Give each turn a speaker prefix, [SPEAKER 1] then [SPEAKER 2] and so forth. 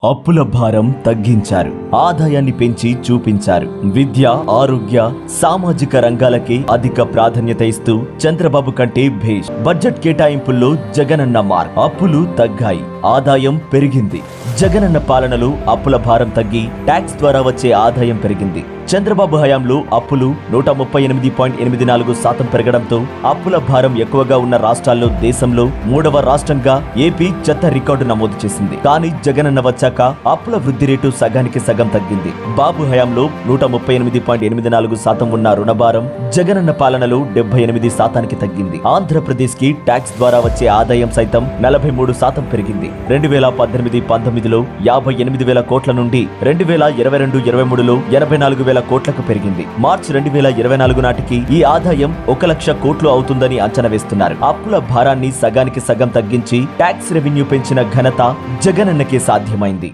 [SPEAKER 1] అప్పుల భారం తగ్గించారు, ఆదాయాన్ని పెంచి చూపించారు. విద్య, ఆరోగ్య, సామాజిక రంగాలకి అధిక ప్రాధాన్యత ఇస్తూ చంద్రబాబు కంటే భేష్. బడ్జెట్ కేటాయింపుల్లో జగనన్న మార్క్. అప్పులు తగ్గాయి, ఆదాయం పెరిగింది. జగనన్న పాలనలో అప్పుల భారం తగ్గి ట్యాక్స్ ద్వారా వచ్చే ఆదాయం పెరిగింది. చంద్రబాబు హయాంలో అప్పులు 138.84% పెరగడంతో అప్పుల భారం ఎక్కువగా ఉన్న రాష్ట్రాల్లో దేశంలో 3వ రాష్ట్రంగా ఏపీ చెత్త రికార్డు నమోదు చేసింది. కానీ జగనన్న వచ్చాక అప్పుల వృద్ధి రేటు సగానికి సగం తగ్గింది. బాబు హయాంలో 138.84% ఉన్న రుణభారం జగనన్న పాలనలో 78% తగ్గింది. ఆంధ్రప్రదేశ్ కి ట్యాక్స్ ద్వారా వచ్చే ఆదాయం సైతం 43% పెరిగింది. 2018-19లో 58,000 కోట్ల నుండి 2022-23లో 84,000 కోట్లకు పెరిగింది. మార్చి 2024 నాటికి ఈ ఆదాయం 1,00,000 కోట్లు అవుతుందని అంచనా వేస్తున్నారు. అప్పుల భారాన్ని సగానికి సగం తగ్గించి ట్యాక్స్ రెవెన్యూ పెంచిన ఘనత జగనన్నకే సాధ్యమైంది.